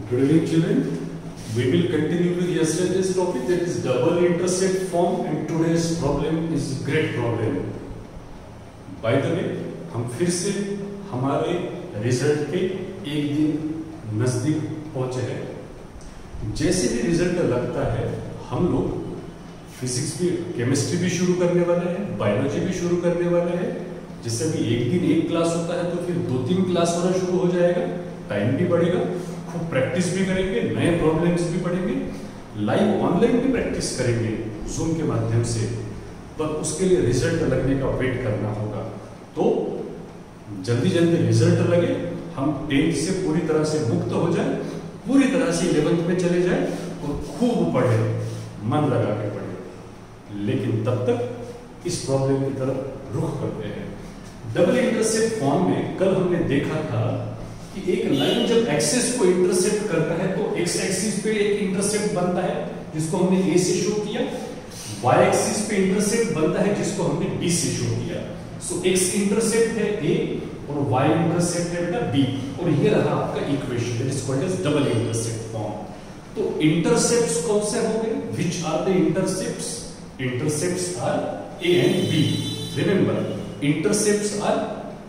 Good evening, children. We will continue with yesterday's topic, that is double intercept form, and today's problem is great problem. By the way, हम फिर से हमारे result के एक दिन नजदीक पहुंचे हैं। जैसे भी रिजल्ट लगता है हम लोग फिजिक्स भी, केमिस्ट्री भी शुरू करने वाले हैं, बायोलॉजी भी शुरू करने वाले हैं। जैसे भी एक दिन एक क्लास होता है तो फिर 2-3 क्लास होना शुरू हो जाएगा, टाइम भी बढ़ेगा, खूब प्रैक्टिस भी करेंगे, नए प्रॉब्लम्स भी पढ़ेंगे, लाइव ऑनलाइन भी प्रैक्टिस करेंगे जूम के माध्यम से। पर उसके लिए रिजल्ट लगने का वेट करना होगा। तो जल्दी जल्दी रिजल्ट लगे, हम 10th से पूरी तरह से मुक्त हो जाए, पूरी तरह से 11th में चले जाए और खूब पढ़े, मन लगा के पढ़े। लेकिन तब तक इस प्रॉब्लम की तरफ रुख करते हैं। डबल इंटरसेप्ट फॉर्म में कल हमने देखा था कि एक लाइन जब एक्सिस को इंटरसेप्ट करता है तो एक्स एक्सिस पे एक इंटरसेप्ट बनता है जिसको हमने ए से शो किया, वाई एक्सिस पे इंटरसेप्ट बनता है जिसको हमने बी से शो किया। सो एक्स इंटरसेप्ट है ए और वाई इंटरसेप्ट है बेटा बी, और ये रहा आपका equation, that is called as double intercept form. तो इंटरसेप्ट्स कौन से होंगे? Which are the intercepts? Intercepts are a and b. Remember, intercepts are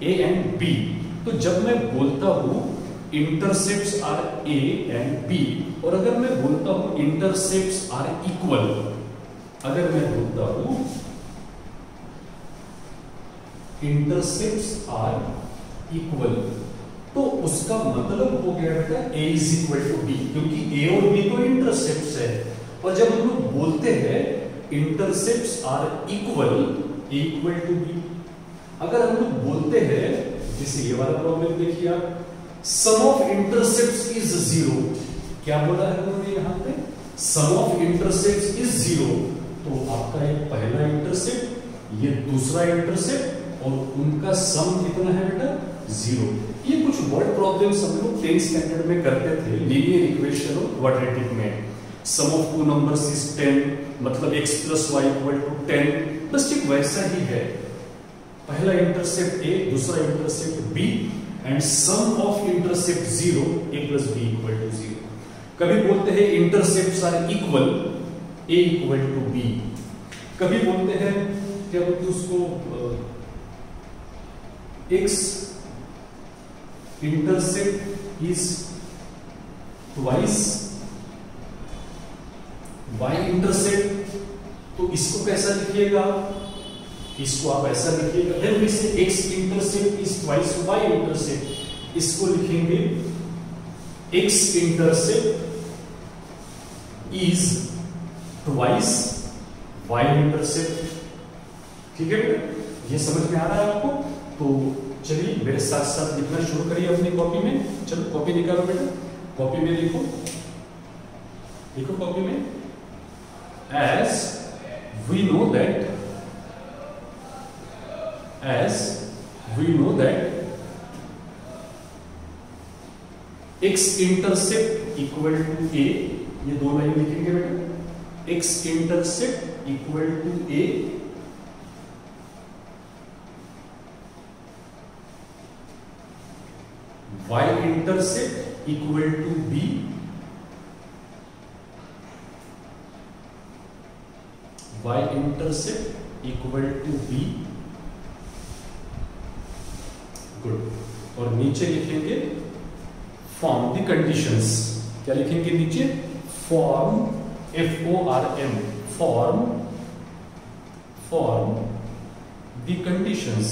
a and b. तो जब मैं बोलता हूं intercepts are a and b, और अगर मैं बोलता हूं इंटरसेप्ट्स आर इक्वल, अगर मैं बोलता हूं इंटरसेप्ट्स आर इक्वल, तो उसका मतलब हो गया बेटा ए इज इक्वल टू बी, क्योंकि ए और बी तो इंटरसेप्ट्स है। और जब हम लोग बोलते हैं intercepts are equal, a equal to b, अगर हम लोग बोलते हैं, जैसे ये वाला प्रॉब्लम देखिए आप, सम ऑफ इंटरसेप्ट्स इज 0, क्या बोला है उन्होंने यहां पे? सम ऑफ इंटरसेप्ट्स इज 0। तो आपका एक पहला इंटरसेप्ट, ये दूसरा इंटरसेप्ट, और उनका सम कितना है बेटा? 0। ये कुछ वर्ड प्रॉब्लम्स हम लोग 10th स्टैंडर्ड में करते थे, लीनियर इक्वेशन और क्वाड्रेटिक में। सम ऑफ टू नंबर्स इज 10, मतलब x + y = 10, बस ठीक वैसा ही है। पहला इंटरसेप्ट a, दूसरा intercept b, and sum of intercept 0, a + b = 0। कभी बोलते हैं intercepts are equal, a = b। कभी बोलते हैं क्या बोलते हैं उसको, x intercept is twice y intercept. तो इसको कैसा लिखिएगा? इसको आप ऐसा लिखिएगा, then we say x intercept is twice y intercept. इसको लिखेंगे x intercept is twice y intercept. ठीक है बेटा, ये समझ में आ रहा है आपको? तो चलिए मेरे साथ साथ लिखना शुरू करिए अपनी कॉपी में। चलो कॉपी निकालो बेटा, कॉपी में लिखो, लिखो कॉपी में। as we know that x intercept equal to a, ये दो लाइन लिखेंगे बेटा, x intercept equal to a, y intercept equal to b, y intercept equal to b। Good. और नीचे लिखेंगे फॉर्म द कंडीशंस। क्या लिखेंगे नीचे? Form, FORM, form the conditions,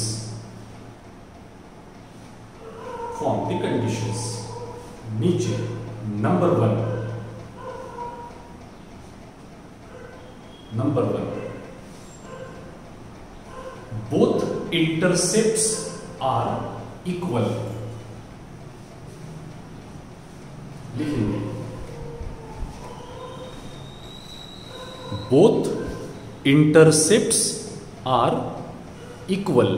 form the conditions. नीचे number 1, both intercepts are equal. लिखेंगे both intercepts are equal.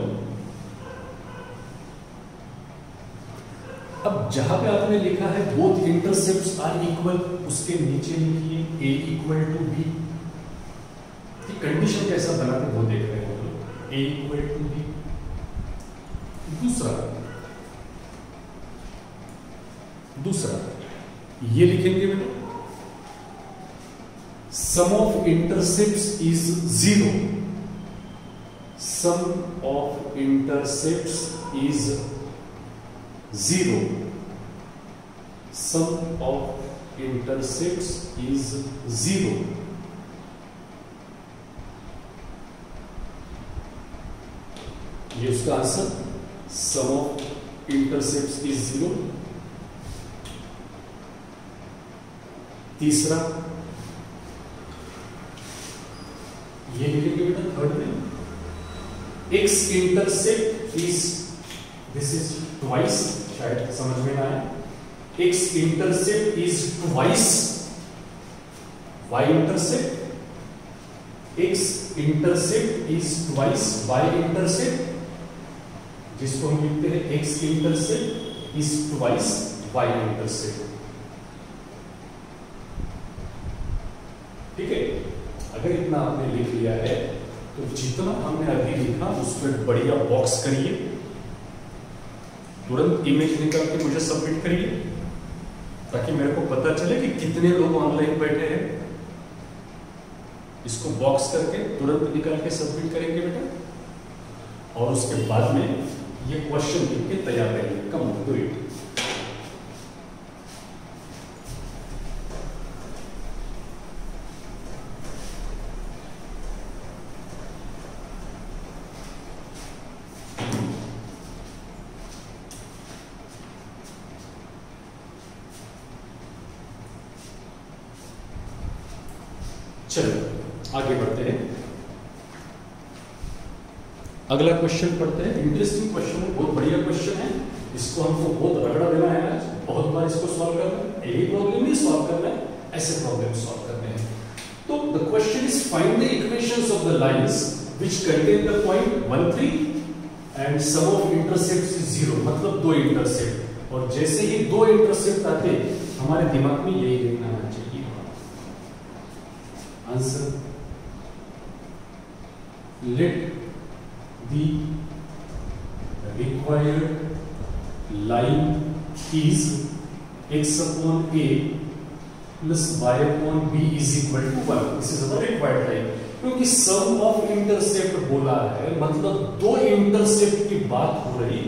अब जहां पे आपने लिखा है बोथ इंटरसेप्ट्स आर इक्वल, उसके नीचे लिखिए a = b। कंडीशन कैसा बनाते वो देख रहे हो, a = b। दूसरा ये लिखेंगे बेटा, sum of intercepts is 0, sum of intercepts is 0, sum of intercepts is 0। ये उसका answer, sum of intercepts is 0। तीसरा ये लिखेंगे बेटा थर्ड में, x intercept is, this is twice, शायद समझ में ना आए, x intercept is twice y intercept, x intercept is twice y intercept, जिसको हम लिखते हैं x intercept is twice y intercept. ठीक है, अगर इतना आपने लिख लिया है तो जितना हमने अभी लिखा उस पर बढ़िया बॉक्स करिए, तुरंत इमेज निकाल के मुझे सबमिट करिए, ताकि मेरे को पता चले कि कितने लोग ऑनलाइन बैठे हैं। इसको बॉक्स करके तुरंत निकाल के सबमिट करेंगे बेटा, और उसके बाद में ये क्वेश्चन लिख के तैयार करेंगे। Come do it. चलो आगे बढ़ते हैं, अगला क्वेश्चन पढ़ते हैं। इंटरेस्टिंग क्वेश्चन है, बहुत बढ़िया क्वेश्चन है, इसको हमको बहुत रगड़ा देना है आज, बहुत बार इसको सॉल्व करना है। यही प्रॉब्लम नहीं सॉल्व करना है, ऐसे प्रॉब्लम सॉल्व करने हैं। तो the question is find the equations of the lines which contain the point 1 3 and sum of intercepts is 0, मतलब दो इंटरसेप्ट, और जैसे ही दो इंटरसेप्ट आते हमारे दिमाग में यही देखना आना चाहिए answer. Let the required line is x upon a plus y upon b is equal to 1. This is our required line. क्योंकि sum of intercept बोला है, मतलब दो इंटरसेप्ट की बात हो रही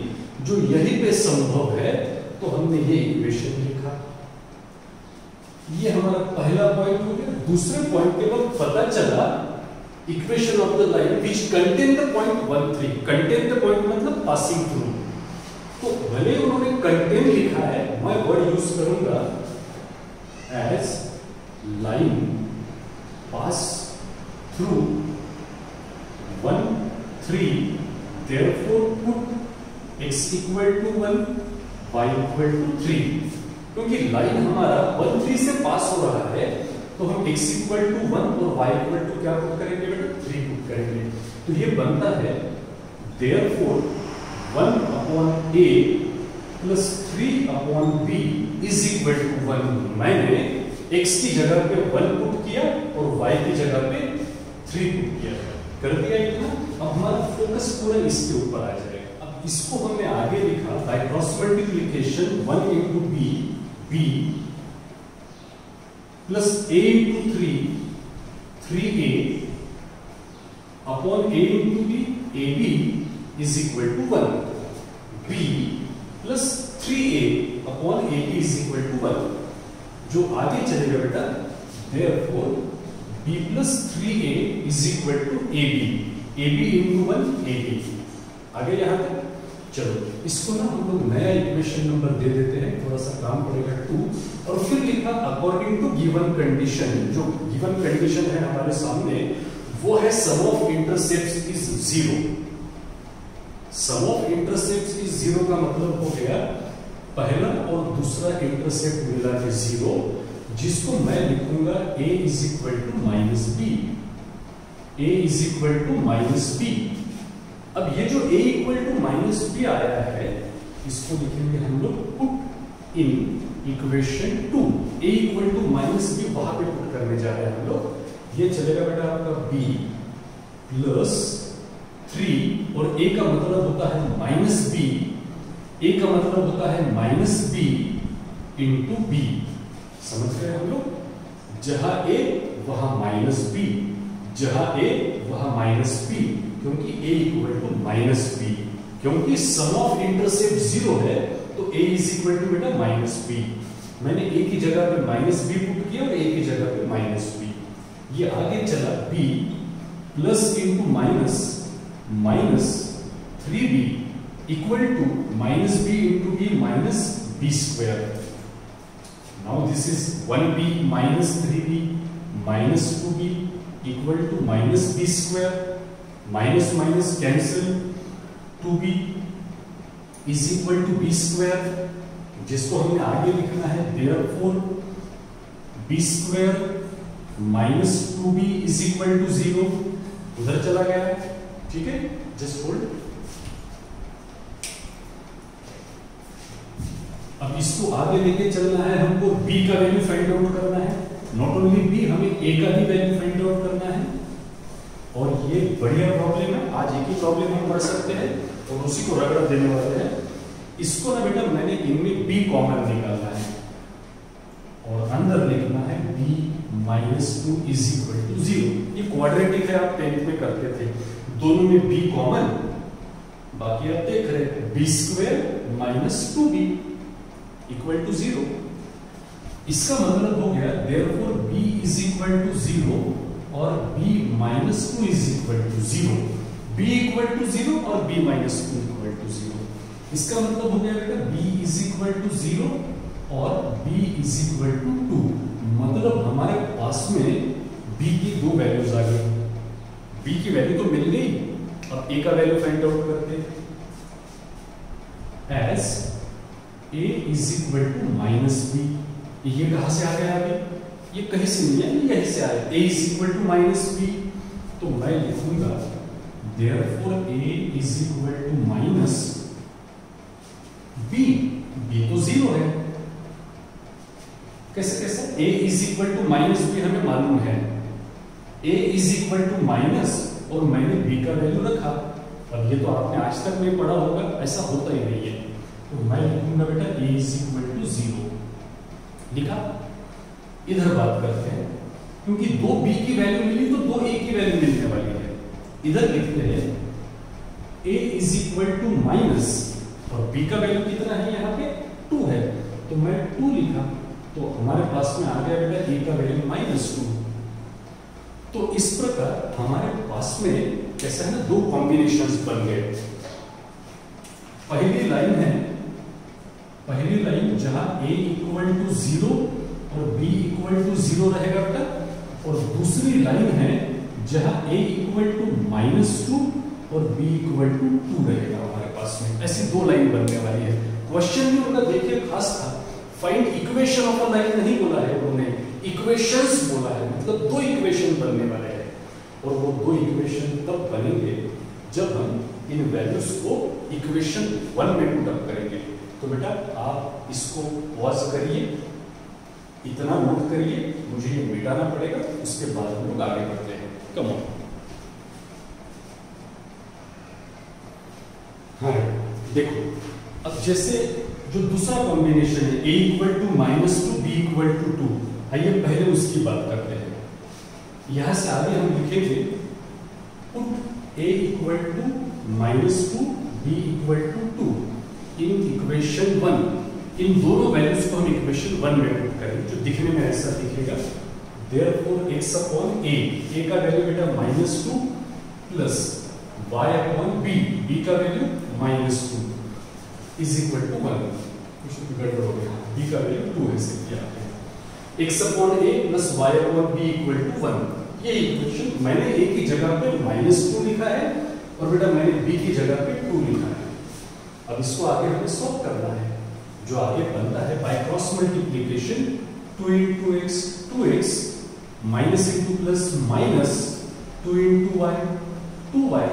जो यहीं पे संभव है, तो हमने ये इक्वेशन लिखा। ये हमारा पहला पॉइंट हो गया। दूसरे पॉइंट के बाद पता चला equation of the line which contain the point 1 3, contain the point मतलब पासिंग थ्रू। तो भले उन्होंने कंटेन लिखा है, मैं वर्ड यूज करूंगा as line pass through 1 3, therefore put x equal to 1 y equal to 3। क्योंकि लाइन हमारा 1 3 से पास हो रहा है, तो हम x इक्वल टू 1 और y इक्वल टू क्या पुट करेंगे बेटा, 3 पुट करेंगे। तो ये बनता है therefore 1 upon a plus 3 upon b is equal to 1। मैंने x की जगह पे 1 पुट किया और y की जगह पे 3 पुट किया, कर दिया इतना। अब हमारा फोकस पूरा इसके ऊपर आ जाएगा। अब इसको हमने आगे लिखा by cross multiplication 1 into b plus a into 3 3a upon a into b, ab is equal to 1, b plus 3a upon ab is equal to 1। जो आगे चलेगा बेटा, therefore b plus 3a is equal to ab into 1 ab। आगे यहां तक चलो, इसको ना हम लोग नया इक्वेशन नंबर दे देते हैं, थोड़ा सा काम पड़ेगा 2, और फिर लिखा अकॉर्डिंग टू गिवन कंडीशन। जो गिवन कंडीशन है हमारे सामने वो है sum of intercepts is 0। Sum of intercepts is 0 का मतलब हो गया पहला और दूसरा इंटरसेप्ट मिला के 0, जिसको मैं लिखूंगा a is equal to minus b, a is equal to minus b. अब ये जो a equal to minus b आया है, इसको लिखेंगे हम लोग put in equation 2। a equal to minus b वहां पे पुट करने जा रहे हैं हम लोग। ये चलेगा बेटा आपका b प्लस 3, और a का मतलब होता है माइनस b, a का मतलब होता है माइनस b इंटू b। समझ गए हम लोग? जहां a वहां माइनस बी, जहां a वहां माइनस बी, क्योंकि a equal to minus b, क्योंकि सम ऑफ इंटरसेप्ट 0 है तो a इज इक्वल टू बेटा माइनस बी। मैंने a की जगह पे माइनस बी पुट किया और a की जगह पे माइनस बी। ये आगे चला b plus into minus minus 3b equal to minus b into b minus b square. Now this is 1b minus 3b minus 2b equal to minus b square, minus minus cancel, 2b is equal to b square, जिसको हमने आगे लिखना है therefore b square minus 2b is equal to 0। उधर चला गया, ठीक है, जस्ट होल्ड। अब इसको आगे लेके चलना है, हमको b का वैल्यू फाइंड आउट करना है। नॉट ओनली b, हमें a का भी वैल्यू फाइंड आउट करना है। और ये बढ़िया प्रॉब्लम है, आज एक ही प्रॉब्लम हम पढ़ सकते हैं और उसी को रगड़ देने वाले हैं। इसको ना बेटा मैंने इनमें b कॉमन निकालना है और अंदर लिखना है b minus 2 is equal to 0। ये क्वाड्रेटिक है, आप 10th में करते थे। दोनों में b कॉमन, बाकी आप देख रहे हैं b square minus 2b equal to 0। इसका मतलब हो गया therefore b is equal to 0 और b minus 2 is equal to 0। b equal to 0 और b माइनस 2 इक्वल टू 0। इसका मतलब हो गया बेटा b इज इक्वल टू 0 और b इज इक्वल टू 2। मतलब हमारे पास में b की दो वैल्यूज आ गई। b की वैल्यू तो मिल गई, अब a का वैल्यू फाइंड आउट करते हैं। As a is equal to minus b, ये कहां से आ गया अभी? ये कहीं से नहीं है, यहीं से आया। a is equal to minus b, तो मैं लिखूंगा therefore a is equal to minus b। b तो 0 है, कैसे कैसे? a is equal to minus b हमें मालूम है, a is equal to minus और मैंने b का वैल्यू रखा। अब ये तो आपने आज तक नहीं पढ़ा होगा, ऐसा होता ही नहीं है। तो मैं लिखूंगा बेटा a इज इक्वल टू 0 लिखा। इधर बात करते हैं, क्योंकि दो b की वैल्यू मिली तो दो a की वैल्यू मिलने वाली है। इधर लिखते हैं a is equal to minus और b का वैल्यू कितना है यहाँ पे? 2 है, तो मैं 2 लिखा। तो हमारे पास में आ गया बेटा a का वैल्यू माइनस 2। तो इस प्रकार हमारे पास में कैसा है ना, दो कॉम्बिनेशंस बन गए। पहली लाइन जहां a इक्वल टू 0 और b इक्वल टू 0 रहेगा बेटा, और दूसरी लाइन है जहां a इक्वल टू माइनस 2 और b इक्वल टू 2 रहेगा हमारे पास में। ऐसी दो लाइन बनने वाली है। क्वेश्चन में उनका देखिए खास था, find equation of a line नहीं बोला है उन्होंने, इक्वेशंस बोला है। मतलब दो इक्वेशन बनने वाले हैं और वो दो इक्वेशन तब बनेंगे जब हम इन वैल्यूज को इक्वेशन 1 में पुट अप करेंगे। तो बेटा आप इसको पॉज करिए, इतना नोट करिए, मुझे ये मिटाना पड़ेगा, उसके बाद हम लोग आगे बढ़ते हैं। Come on. हाँ देखो, अब जैसे जो दूसरा कॉम्बिनेशन है a equal to minus 2 b equal to 2, आइए पहले उसकी बात करते हैं। यहां से आगे हम लिखेंगे put a equal to minus 2 b equal to 2 in equation 1। इन दोनों वैल्यूज को हम इक्वेशन 1 में पुट करेंगे, जो दिखने में ऐसा दिखेगा। देयरफॉर x अपॉन a का वैल्यू बेटा minus 2 plus y upon b का value minus 2 is equal to 1। कुछ गड़बड़ हो गया, b का वैल्यू 2 है से किया है। x upon a plus y upon b equal to 1। ये इक्वेशन मैंने a की जगह पे माइनस 2 लिखा है और बेटा मैंने b की जगह पे 2 लिखा है। अब इसको आगे हमें सॉल्व करना है। जो आगे बनता है by cross multiplication 2 into x 2x minus into plus minus 2 into y 2y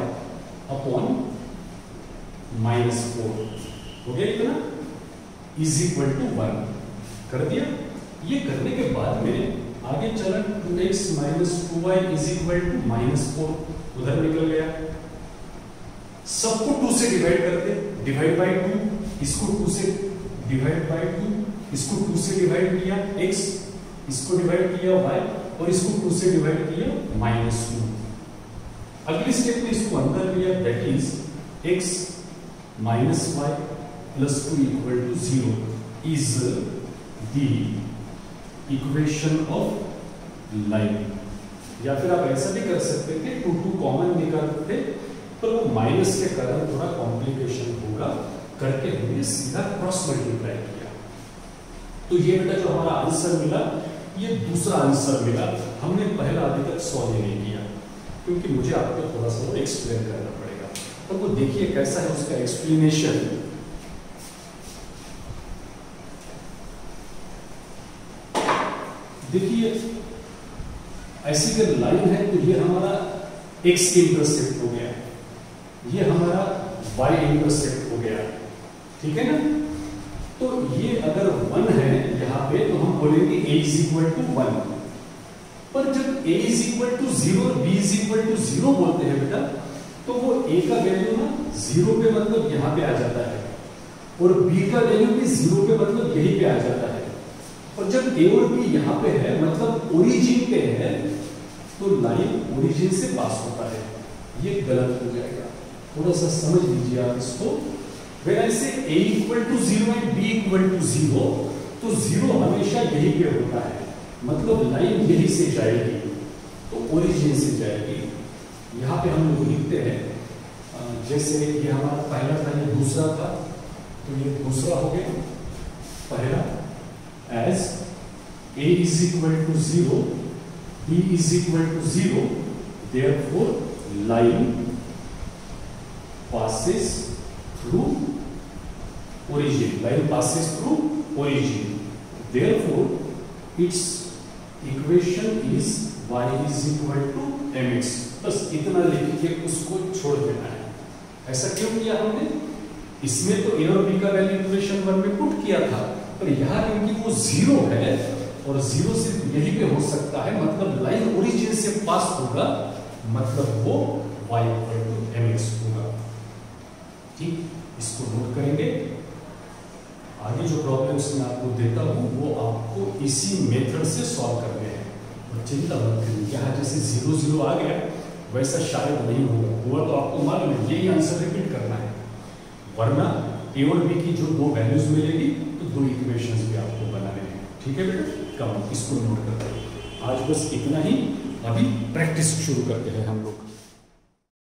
upon minus 4 हो गया इतना, इज इक्वल टू 1 कर दिया। ये करने के बाद में आगे चला 2x minus 2y is equal to minus 4, उधर निकल गया। सबको 2 से डिवाइड करते, डिवाइड बाय 2, इसको 2 से डिवाइड बाय 2, इसको 2 से डिवाइड किया x, इसको डिवाइड किया y और इसको 2 से डिवाइड किया -2। अगली स्टेप में इसको अंदर लिया, that is x minus y plus 2 equal to 0 is the equation of line। या फिर आप ऐसा भी कर सकते थे 2 कॉमन निकालते, पर वो माइनस के कारण थोड़ा कॉम्प्लिकेशन होगा करके हमने सीधा क्रॉस मल्टीप्लाई किया। तो ये बेटा जो हमारा आंसर मिला, ये दूसरा आंसर मिला। हमने पहला अभी तक सॉल्व नहीं किया क्योंकि मुझे आपको थोड़ा सा वो एक्सप्लेन करना पड़ेगा। तो वो देखिए कैसा है उसका एक्सप्लेनेशन। देखिए ऐसी अगर लाइन है तो ये हमारा x इंटरसेप्ट हो गया, ये हमारा y इंटरसेप्ट हो गया, ठीक है ना। तो ये अगर 1 है यहाँ पे तो हम बोलेंगे a इज इक्वल टू 1, पर जब a इज इक्वल टू 0 और b इज इक्वल टू 0 बोलते हैं बेटा, तो वो a का वैल्यू ना 0 पे मतलब यहाँ पे आ जाता है और b का वैल्यू भी 0 पे मतलब यहीं पे आ जाता है। और जब a और b यहाँ पे है मतलब ओरिजिन पे है, तो लाइन ओरिजिन से पास होता है, ये गलत हो जाएगा। थोड़ा सा समझ लीजिए आप इसको। When I say a equal to 0 and b equal to 0, तो 0 हमेशा यहीं पे होता है, मतलब लाइन यहीं से जाएगी, तो ओरिजिन से जाएगी। यहाँ पे हम लोग लिखते हैं जैसे ये हमारा पहला था, ये दूसरा था, तो ये दूसरा हो गया पहला। As a is equal to 0, b is equal to 0, therefore line passes through origin. Line passes through origin. Therefore, its equation is y is equal to mx. बस इतना लिख के उसको छोड़ देना है। ऐसा क्यों किया हमने? इसमें तो a और b का वैल्यू इक्वेशन 1 में पुट किया था, पर यहाँ क्योंकि वो 0 है और 0 सिर्फ यही पे हो सकता है, मतलब लाइन ओरिजिन से पास होगा, मतलब वो y इक्वल टू mx होगा। ठीक, इसको नोट करेंगे। आगे जो प्रॉब्लम्स मैं आपको देता हूँ वो आपको इसी मेथड से सॉल्व करने हैं, और चिंता मत करिए। यहाँ जैसे 0 0 आ गया वैसा शायद नहीं होगा, तो आपको मालूम है यही आंसर रिपीट करना है, वरना ए और बी की जो 2 वैल्यूज मिलेगी तो 2 इक्वेशंस भी आपको बनाने हैं। ठीक है बेटा, कम इसको नोट करते हैं। आज बस इतना ही, अभी प्रैक्टिस शुरू करते हैं हम लोग।